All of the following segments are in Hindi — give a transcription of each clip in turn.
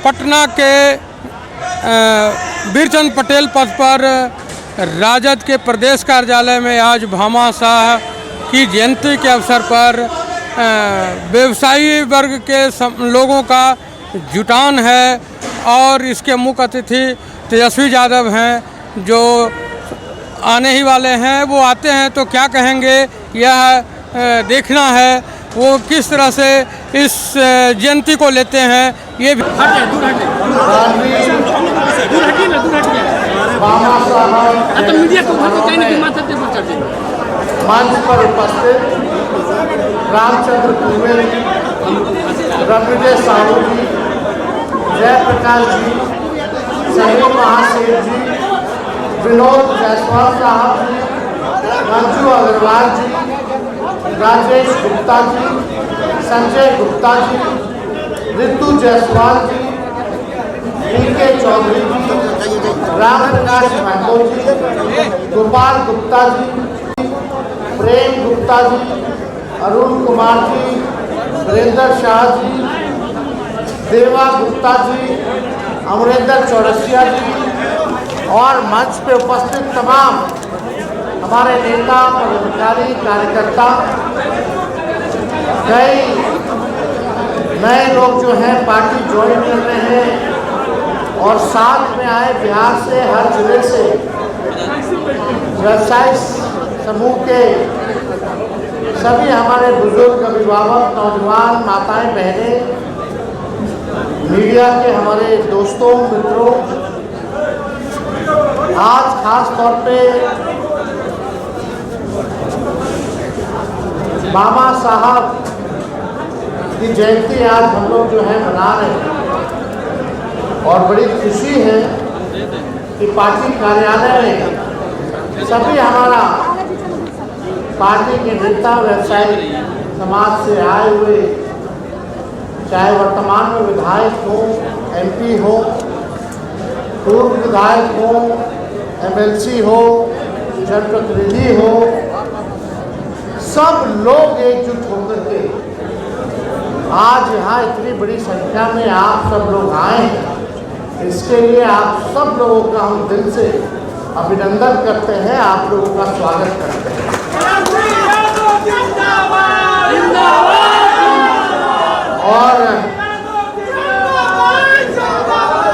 पटना के वीरचंद पटेल पथ पर राजद के प्रदेश कार्यालय में आज भामा शाह की जयंती के अवसर पर व्यवसायी वर्ग के लोगों का जुटान है और इसके मुख्य अतिथि तेजस्वी यादव हैं जो आने ही वाले हैं। वो आते हैं तो क्या कहेंगे यह देखना है वो किस तरह से इस जयंती को लेते हैं। ये मंच पर उपस्थित रामचंद्र कुंवर, रणविजय साहू जी, जयप्रकाश जी, सलीम महासेठ जी, विनोद जायसवाल साहब जी, मंजू अग्रवाल जी, राजेश गुप्ता जी, संजय गुप्ता जी, रितु जायसवाल जी, पीके चौधरी जी, राम प्रकाश महतो जी, गोपाल गुप्ता जी, प्रेम गुप्ता जी, अरुण कुमार जी, वीरेंद्र शाह जी, देवा गुप्ता जी, अमरेंद्र चौरसिया जी और मंच पे उपस्थित तमाम हमारे नेता, पदाधिकारी, कार्यकर्ता, कई नए लोग जो हैं पार्टी ज्वाइन कर रहे हैं और साथ में आए बिहार से, हर जिले से व्यवसायी समूह के सभी हमारे बुजुर्ग, अभिभावक, नौजवान, माताएं, बहनें, मीडिया के हमारे दोस्तों, मित्रों, आज खास तौर पे भामा साहब की जयंती आज हम लोग जो है मना रहे हैं और बड़ी खुशी है कि पार्टी कार्यालय में सभी हमारा पार्टी के नेता, व्यवसायी समाज से आए हुए, चाहे वर्तमान में विधायक हो, एमपी हो, पूर्व विधायक हो, एमएलसी हो, जनप्रतिनिधि हो, सब लोग एकजुट होकर के आज यहाँ इतनी बड़ी संख्या में आप सब लोग आए हैं। इसके लिए आप सब लोगों का हम दिल से अभिनंदन करते हैं, आप लोगों का स्वागत करते हैं। और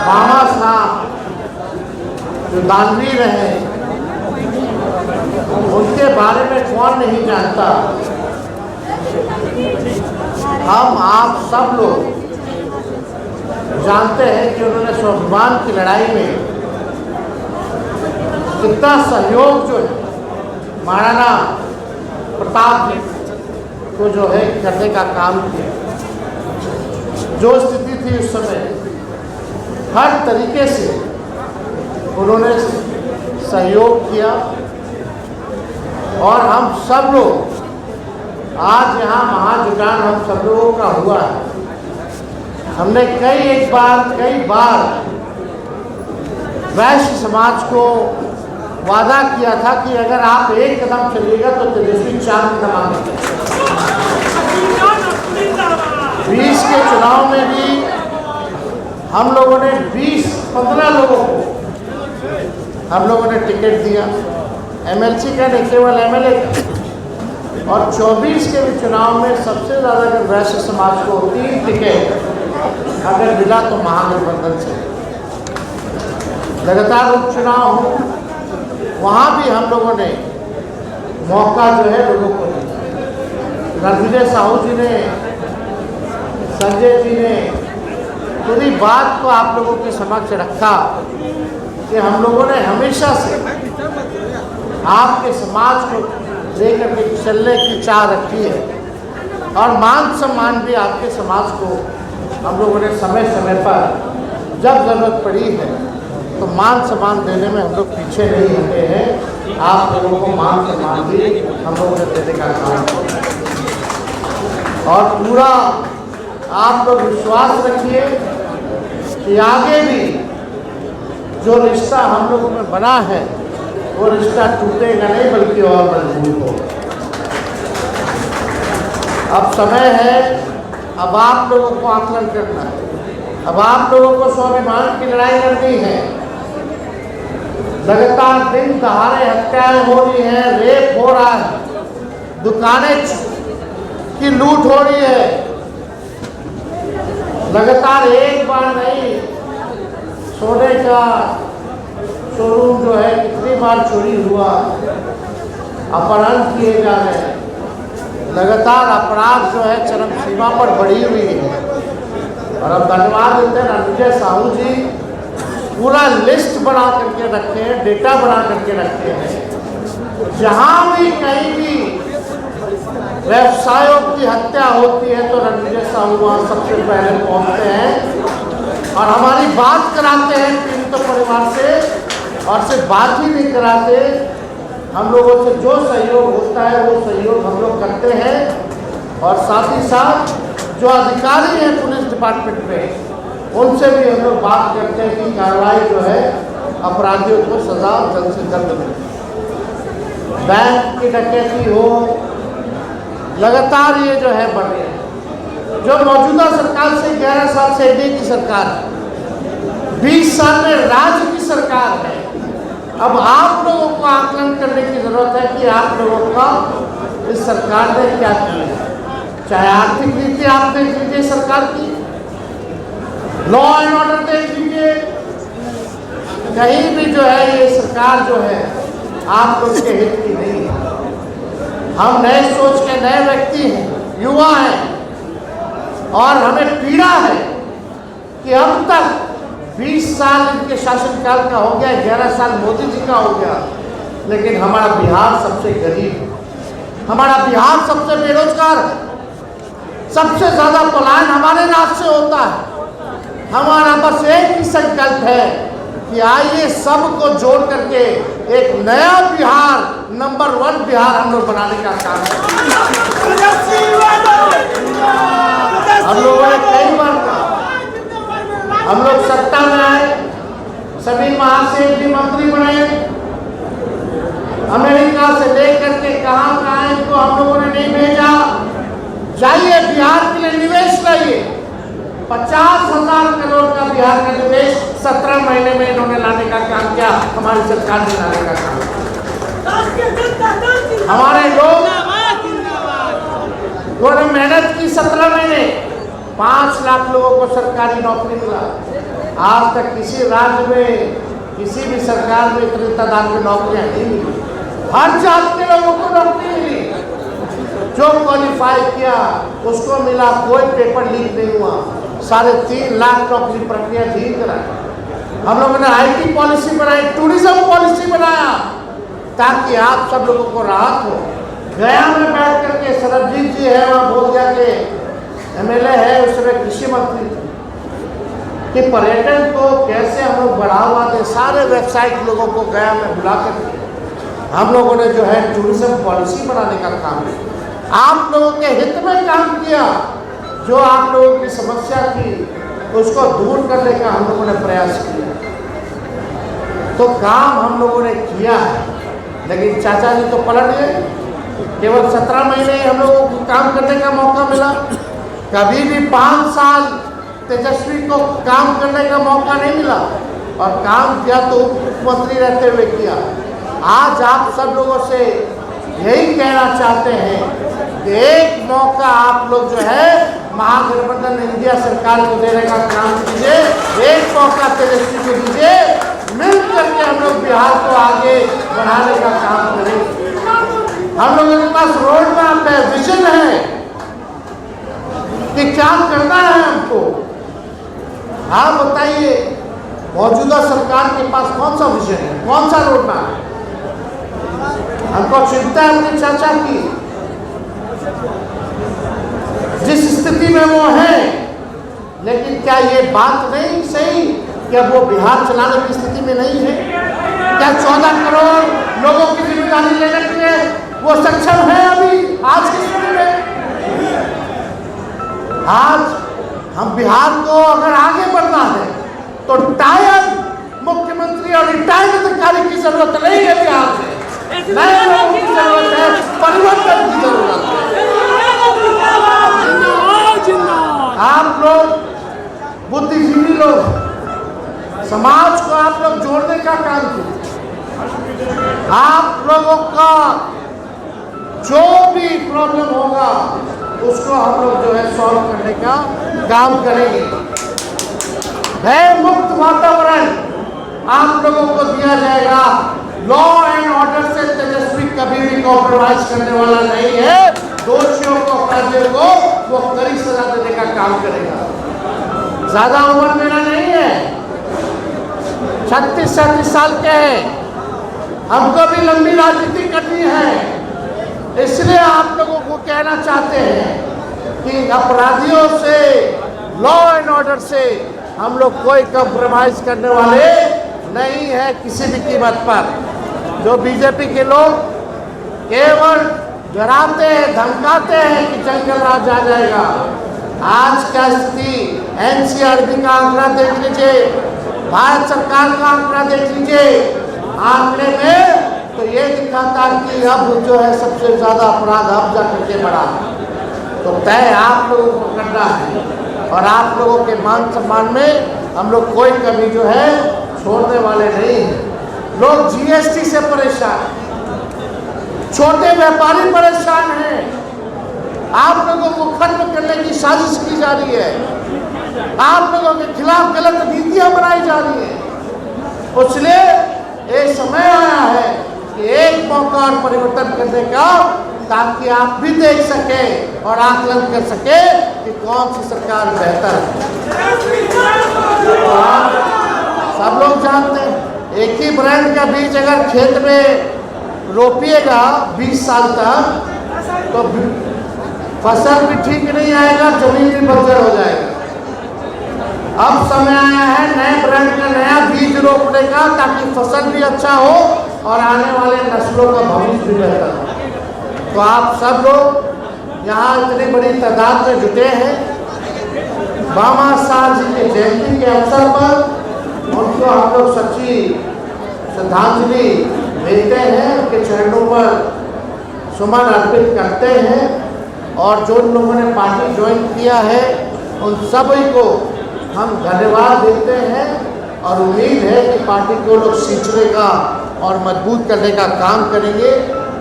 भामा साहब जो दानवीर रहे, उनके बारे में कौन नहीं जानता। हम आप सब लोग जानते हैं कि उन्होंने स्वाभिमान की लड़ाई में कितना सहयोग जो है महाराणा प्रताप को जो है करने का काम किया। जो स्थिति थी उस समय हर तरीके से उन्होंने सहयोग किया और हम सब लोग आज यहाँ महाजुटान हम सब लोगों का हुआ है। हमने कई बार वैश्य समाज को वादा किया था कि अगर आप एक कदम चलिएगा तो तेजस्वी 4 कदम आगे। 20 के चुनाव में भी हम लोगों ने 15 लोगों को हम लोगों ने टिकट दिया, एमएलसी का नहीं केवल एमएलए का। और 24 के भी चुनाव में सबसे ज़्यादा अगर वैश्य समाज को 3 टिकट अगर मिला तो महागठबंधन से। लगातार उपचुनाव हो, वहाँ भी हम लोगों ने मौका जो है लोगों को दिया। रणविजय साहू जी ने, संजय जी ने पूरी बात को आप लोगों के समक्ष रखा कि हम लोगों ने हमेशा से आपके समाज को लेकर के चलने की चाह रखी है और मान सम्मान भी आपके समाज को हम लोगों ने समय समय पर जब जरूरत पड़ी है तो मान सम्मान देने में हम लोग पीछे नहीं हटे हैं। आप लोगों को मान सम्मान भी हम लोगों ने देने का काम किया और पूरा आप लोग विश्वास रखिए कि आगे भी जो रिश्ता हम लोगों में बना है वो रिश्ता टूटेगा नहीं बल्कि और मजबूत होगा। अब समय है, अब आप लोगों को आकलन करना है अब आप लोगों को स्वाभिमान की लड़ाई लड़नी है। लगातार दिन दहाड़े हत्याएं हो रही हैं, रेप हो रहा है, दुकानें की लूट हो रही है। लगातार एक बार नहीं, सोने का शोरूम जो है कितनी बार चोरी हुआ, अपहरण किए जा रहे हैं। लगातार अपराध जो है चरम सीमा पर बढ़ी हुई है। और अब धन्यवाद देते हैं रणविजय साहू जी, पूरा लिस्ट बना करके रखे हैं, डेटा बना करके रखे हैं। जहां भी कहीं भी व्यवसायों की हत्या होती है तो रणविजय साहू वहां सबसे पहले पहुंचते हैं और हमारी बात कराते हैं पीड़ित परिवार से। और सिर्फ बात ही नहीं कराते, हम लोगों से जो सहयोग होता है वो सहयोग हम लोग करते हैं। और साथ ही साथ जो अधिकारी हैं पुलिस डिपार्टमेंट में, उनसे भी हम लोग बात करते हैं कि कार्रवाई जो है अपराधियों को सजा जल्द से जल्द मिले। बैंक की डकैती हो, लगातार ये जो है बढ़ रही है। जो मौजूदा सरकार से 11 साल से एनडीए की सरकार है, 20 साल में राज्य की सरकार है। अब आप लोगों को आकलन करने की जरूरत है कि आप लोगों का इस सरकार ने क्या किया है। चाहे आर्थिक नीति आप देख लीजिए सरकार की, लॉ एंड ऑर्डर देख लीजिए, कहीं भी जो है ये सरकार जो है आप लोग के हित की नहीं है। हम नए सोच के नए व्यक्ति हैं, युवा हैं, और हमें पीड़ा है कि अब तक 20 साल इनके शासनकाल का हो गया, 11 साल मोदी जी का हो गया, लेकिन हमारा बिहार सबसे गरीब है, हमारा बिहार सबसे बेरोजगार है, सबसे ज्यादा पलायन हमारे राज्य से होता है। हमारा बस एक ही संकल्प है कि आइए सबको जोड़ करके एक नया बिहार, नंबर 1 बिहार हम लोग बनाने का काम है। हम लोगों ने कई बार कहा, हम लोग सत्ता में आए, सभी महाशय भी मंत्री बने, अमेरिका से लेकर के कहाँ इनको हम लोगों ने नहीं भेजा। जाइए बिहार के लिए निवेश लाइए, 50,000 करोड़ का बिहार का निवेश 17 महीने में इन्होंने लाने का काम किया, हमारी सरकार ने लाने का काम किया। हमारे लोग उन्होंने मेहनत की, 17 महीने 5 लाख लोगों को सरकारी नौकरी मिला। आज तक किसी राज्य में, किसी भी सरकार में इतनी तादाद में नौकरियां नहीं मिली। हर जात के लोगों को नौकरी मिली, जो क्वालिफाई किया उसको मिला, कोई पेपर लीक नहीं हुआ। 3.5 लाख नौकरी प्रक्रिया धीरे कराई। हम लोगों ने IT पॉलिसी बनाई, टूरिज्म पॉलिसी बनाया, ताकि आप सब लोगों को राहत हो। गया में बैठ करके सरबजीत जी है, वहाँ बोलगया के MLA है, उस समय कृषि मंत्री थे, कि पर्यटन को कैसे हम लोग बढ़ावा दें। सारे वेबसाइट लोगों को गया में बुला करके हम लोगों ने जो है टूरिज्म पॉलिसी बनाने का काम किया, आप लोगों के हित में काम किया। जो आप लोगों की समस्या थी उसको दूर करने का हम लोगों ने प्रयास किया, तो काम हम लोगों ने किया है। लेकिन चाचा जी तो पलट गए, केवल 17 महीने हम लोगों को काम करने का मौका मिला। कभी भी 5 साल तेजस्वी को काम करने का मौका नहीं मिला, और काम किया तो मुख्यमंत्री रहते हुए किया। आज आप सब लोगों से यही कहना चाहते हैं कि एक मौका आप लोग जो है महागठबंधन इंडिया सरकार को देने का काम कीजिए, एक मौका तेजस्वी को दीजिए, मिल करके हम लोग बिहार को आगे बढ़ाने का काम करें। हम लोगों के पास रोड मैप है, विजन है कि क्या करना है हमको। आप बताइए, मौजूदा सरकार के पास कौन सा विजन है, कौन सा रोड मैप है? हमको चिंता है अपने चाचा की, जिस स्थिति में वो है, लेकिन क्या ये बात नहीं सही कि अब वो बिहार चलाने की स्थिति में नहीं है? क्या 14 करोड़ लोगों की जिम्मेदारी लेने के लिए वो सक्षम है अभी आज की स्थिति में? आज हम बिहार को अगर आगे बढ़ना है तो टायर मुख्यमंत्री और रिटायर्ड अधिकारी की जरूरत नहीं है, बिहार में नए लोगों की जरूरत है, परिवर्तन की जरूरत है। आप लोग बुद्धिजीवी समाज को आप लोग जोड़ने का काम कीजिए। आप लोगों का जो भी प्रॉब्लम होगा उसको हम लोग जो है सॉल्व करने का काम करेंगे। भय मुक्त वातावरण आप लोगों को दिया जाएगा। लॉ एंड ऑर्डर से तेजस्वी कभी भी कॉम्प्रोमाइज करने वाला नहीं है। दोषियों को, अपराधियों को वो कड़ी सजा देने का काम करेगा। ज्यादा उम्र मेरा नहीं है, 36-37 साल के हैं। हमको भी लंबी राजनीति करनी है। इसलिए आप लोगों को कहना चाहते हैं कि अपराधियों से, लॉ एंड ऑर्डर से हम लोग कोई कॉम्प्रोमाइज करने वाले नहीं है किसी भी कीमत पर। जो बीजेपी के लोग केवल डराते हैं, धमकाते हैं कि जंगल राज आ जाएगा। आज का स्थिति एनसीआरबी का आंकड़ा देख लीजिए, भारत सरकार का आंकड़ा देख लीजिए। आंकड़े में तो ये दिखाता कि अब जो है सबसे ज्यादा अपराध अब जा करके बढ़ा। तो तय आप लोगों को करना है और आप लोगों के मान सम्मान में हम लोग कोई कमी जो है छोड़ने वाले नहीं हैं। लोग जीएसटी से परेशान, छोटे व्यापारी परेशान हैं। आप लोगों को खत्म करने की साजिश की जा रही है। आप लोगों के खिलाफ गलत नीतियां बनाई जा रही है। इसलिए ये समय आया है कि एक मौका और परिवर्तन करने का, ताकि आप भी देख सके और आकलन कर सके कि कौन सी सरकार बेहतर है। तो आप सब लोग जानते हैं, एक ही ब्रांड का बीज अगर खेत में रोपिएगा 20 साल तक तो फसल भी ठीक नहीं आएगा, जमीन भी बंजर हो जाएगा। अब समय आया है नए ब्रांड का नया बीज रोपने का, ताकि फसल भी अच्छा हो और आने वाले नस्लों का भविष्य भी बेहतर हो। तो आप सब लोग यहाँ इतनी बड़ी तादाद में जुटे हैं। बाबा साहब जी की जयंती के अवसर पर उनको हम लोग सच्ची श्रद्धांजलि देते हैं, उनके चरणों पर सुमन अर्पित करते हैं। और जो लोगों ने पार्टी ज्वाइन किया है उन सभी को हम धन्यवाद देते हैं और उम्मीद है कि पार्टी को लोग सींचने का और मजबूत करने का काम करेंगे।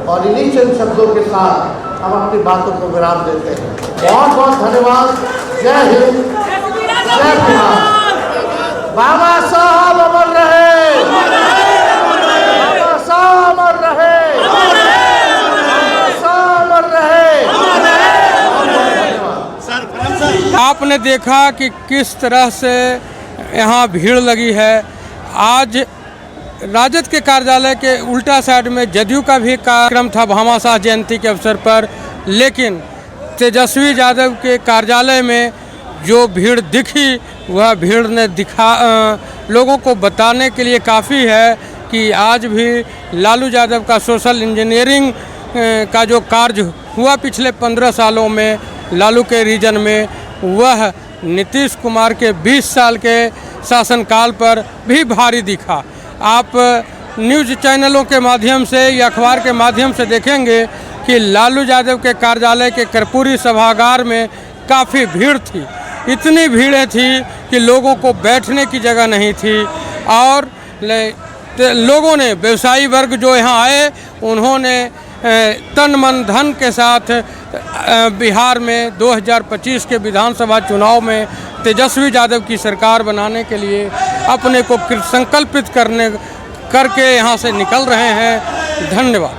और इन्हीं चंद शब्दों के साथ हम अपनी बातों को विराम देते हैं। बहुत बहुत धन्यवाद। जय हिंद, जय बिहार। बाबा साहब अमर रहे, बाबा साहब अमर रहे, बाबा साहब अमर रहे। आपने देखा कि किस तरह से यहाँ भीड़ लगी है। आज राजद के कार्यालय के उल्टा साइड में जदयू का भी कार्यक्रम था भामाशाह जयंती के अवसर पर, लेकिन तेजस्वी यादव के कार्यालय में जो भीड़ दिखी वह भीड़ ने लोगों को बताने के लिए काफ़ी है कि आज भी लालू यादव का सोशल इंजीनियरिंग का जो कार्य हुआ पिछले 15 सालों में लालू के रीजन में, वह नीतीश कुमार के 20 साल के शासनकाल पर भी भारी दिखा। आप न्यूज़ चैनलों के माध्यम से या अखबार के माध्यम से देखेंगे कि लालू यादव के कार्यालय के कर्पूरी सभागार में काफ़ी भीड़ थी। इतनी भीड़ें थी कि लोगों को बैठने की जगह नहीं थी। और लोगों ने, व्यवसायी वर्ग जो यहाँ आए, उन्होंने तन मन धन के साथ बिहार में 2025 के विधानसभा चुनाव में तेजस्वी यादव की सरकार बनाने के लिए अपने को संकल्पित करके यहाँ से निकल रहे हैं। धन्यवाद।